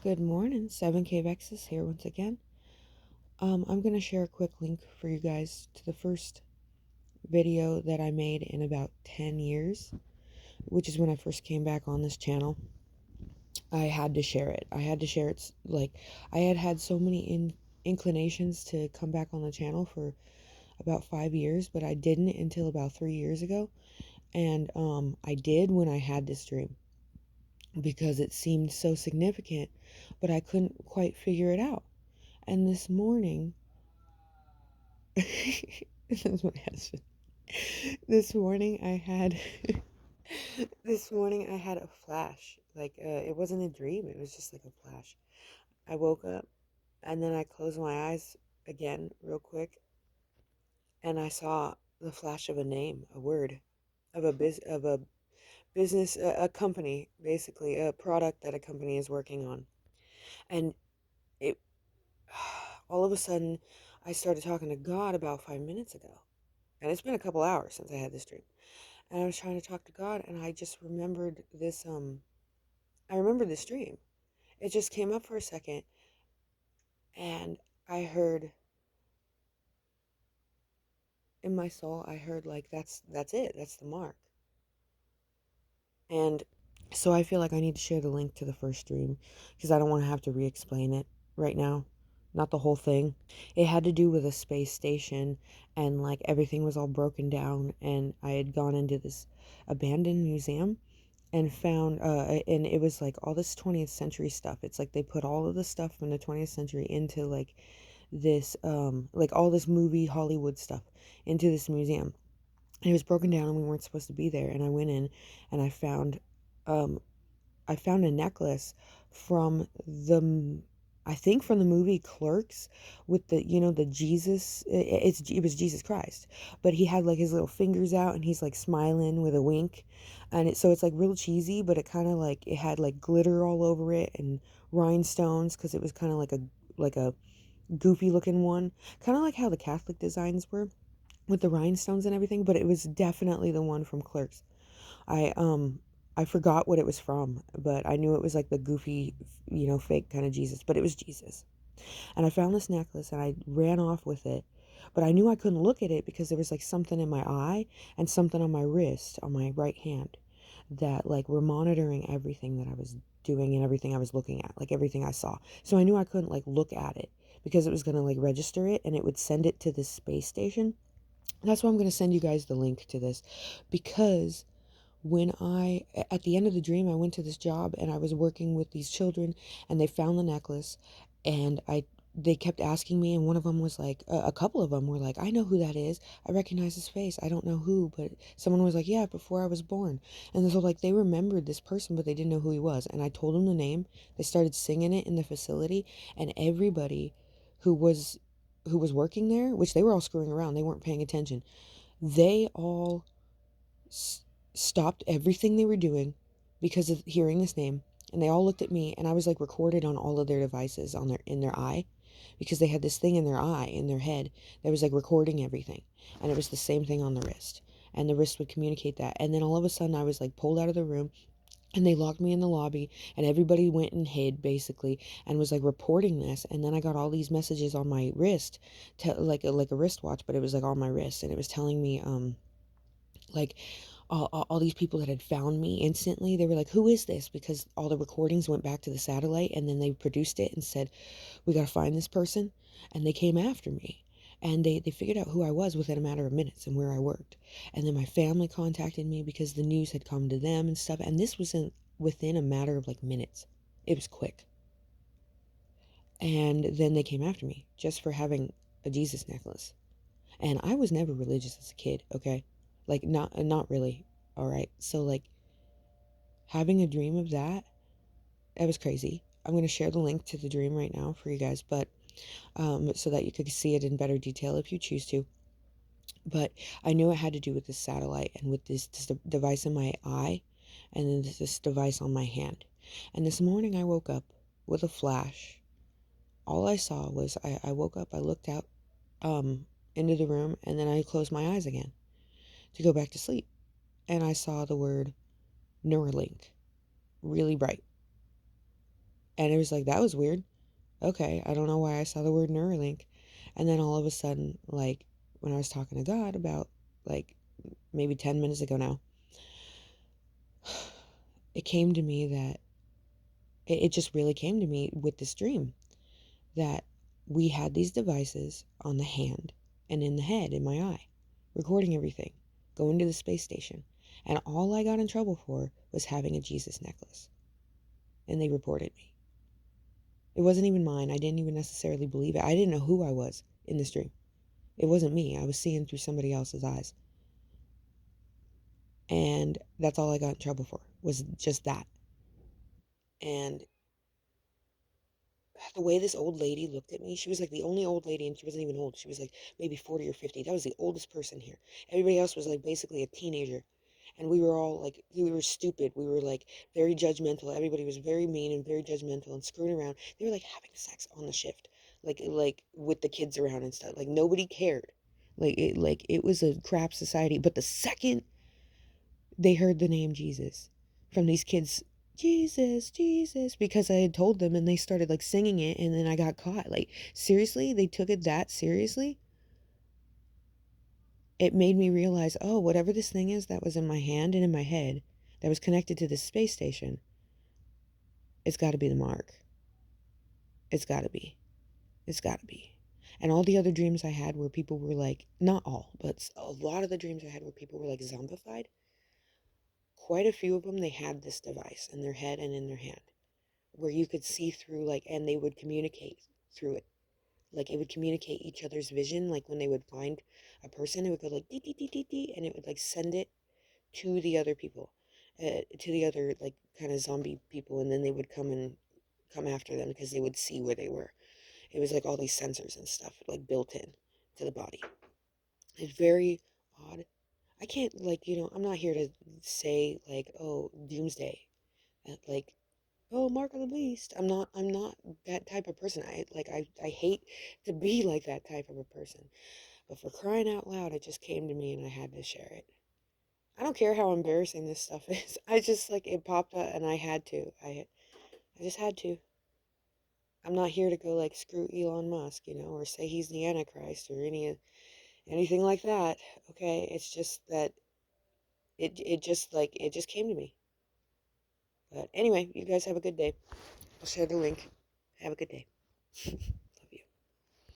Good morning, 7K Vexus here once again. I'm going to share a quick link for you guys to the first video that I made in about 10 years, which is when I first came back on this channel. I had to share it. I had so many inclinations to come back on the channel for about 5 years, but I didn't until about 3 years ago. And I did when I had this dream because it seemed so significant, but I couldn't quite figure it out. And this morning, this is my husband. This morning I had, this morning I had a flash. It wasn't a dream. It was just like a flash. I woke up and then I closed my eyes again real quick, and I saw the flash of a name, a word, of a business, a company, basically a product that a company is working on. And it, all of a sudden, I started talking to God about 5 minutes ago. And it's been a couple hours since I had this dream. And I was trying to talk to God, and I just remembered this, I remembered this dream. It just came up for a second, and I heard, in my soul, I heard, like, that's it. That's the mark. And so I feel like I need to share the link to the first dream, because I don't want to have to re-explain it right now. Not the whole thing. It had to do with a space station, and, like, everything was all broken down, and I had gone into this abandoned museum and found and it was like all this 20th century stuff. It's like they put all of the stuff from the 20th century into like this like all this movie Hollywood stuff into this museum. And it was broken down and we weren't supposed to be there. And I went in and um I found a necklace from I think from the movie Clerks, with the Jesus. It was Jesus Christ, but he had like his little fingers out and he's like smiling with a wink, and so it's like real cheesy, but it kind of like it had like glitter all over it and rhinestones because it was kind of like a goofy looking one, kind of like how the Catholic designs were with the rhinestones and everything. But it was definitely the one from Clerks. I um I forgot what it was from, but I knew it was like the goofy, fake kind of Jesus, but it was Jesus. And I found this necklace and I ran off with it. But I knew I couldn't look at it because there was like something in my eye and something on my wrist, on my right hand, that like were monitoring everything that I was doing and everything I was looking at, like everything I saw. So I knew I couldn't like look at it because it was going to like register it and it would send it to this space station. That's why I'm going to send you guys the link to this, because at the end of the dream, I went to this job and I was working with these children and they found the necklace, and they kept asking me, and one of them was like, a couple of them were like, I know who that is. I recognize his face. I don't know who, but someone was like, yeah, before I was born. And so like they remembered this person, but they didn't know who he was. And I told them the name. They started singing it in the facility, and everybody who was working there, which they were all screwing around, they weren't paying attention. They all stopped everything they were doing because of hearing this name, and they all looked at me, and I was like recorded on all of their devices on in their eye, because they had this thing in their eye, in their head, that was like recording everything, and it was the same thing on the wrist, and the wrist would communicate that. And then all of a sudden I was like pulled out of the room, and they locked me in the lobby, and everybody went and hid basically, and was like reporting this. And then I got all these messages on my wrist, like a wristwatch, but it was like on my wrist, and it was telling me like all these people that had found me instantly. They were like, who is this? Because all the recordings went back to the satellite, and then they produced it and said, we got to find this person. And they came after me, and they figured out who I was within a matter of minutes and where I worked. And then my family contacted me because the news had come to them and stuff, and this was within a matter of like minutes. It was quick. And then they came after me just for having a Jesus necklace. And I was never religious as a kid, okay? Like not really. All right. So like having a dream of that, that was crazy. I'm going to share the link to the dream right now for you guys, but so that you could see it in better detail if you choose to. But I knew it had to do with this satellite and with this device in my eye, and then this device on my hand. And this morning I woke up with a flash. All I saw was I woke up, I looked out into the room, and then I closed my eyes again to go back to sleep. And I saw the word Neuralink really bright. And it was like, that was weird. Okay, I don't know why I saw the word Neuralink. And then all of a sudden, like, when I was talking to God about, like, maybe 10 minutes ago now, it came to me that, it just really came to me with this dream that we had these devices on the hand and in the head, in my eye, recording everything, going to the space station. And all I got in trouble for was having a Jesus necklace. And they reported me. It wasn't even mine. I didn't even necessarily believe it. I didn't know who I was in this dream. It wasn't me. I was seeing through somebody else's eyes. And that's all I got in trouble for, was just that. And the way this old lady looked at me, she was like the only old lady, and she wasn't even old. She was like maybe 40 or 50. That was the oldest person here. Everybody else was like basically a teenager. And we were all like, we were stupid. We were like very judgmental. Everybody was very mean and very judgmental and screwing around. They were like having sex on the shift, like with the kids around and stuff. Like nobody cared. Like it was a crap society. But the second they heard the name Jesus from these kids, Jesus, Jesus, because I had told them and they started like singing it, and then I got caught. Like, seriously, they took it that seriously. It made me realize, oh, whatever this thing is that was in my hand and in my head that was connected to this space station, it's got to be the mark. It's got to be. It's got to be. And all the other dreams I had where people were like, not all, but a lot of the dreams I had where people were like zombified, quite a few of them, they had this device in their head and in their hand, where you could see through, like, and they would communicate through it. Like, it would communicate each other's vision. Like, when they would find a person, it would go like dee dee dee dee dee, and it would like send it to the other people, to the other like kind of zombie people, and then they would come after them because they would see where they were. It was like all these sensors and stuff like built in to the body. It's very odd. I can't, like, I'm not here to say like, oh, doomsday, like, oh, Mark of the Beast. I'm not that type of person. I hate to be like that type of a person. But for crying out loud, it just came to me and I had to share it. I don't care how embarrassing this stuff is. I just, like, it popped up and I had to. I just had to. I'm not here to go like screw Elon Musk, or say he's the Antichrist or anything like that. Okay? It's just that it just came to me. But anyway, you guys have a good day. I'll share the link. Have a good day.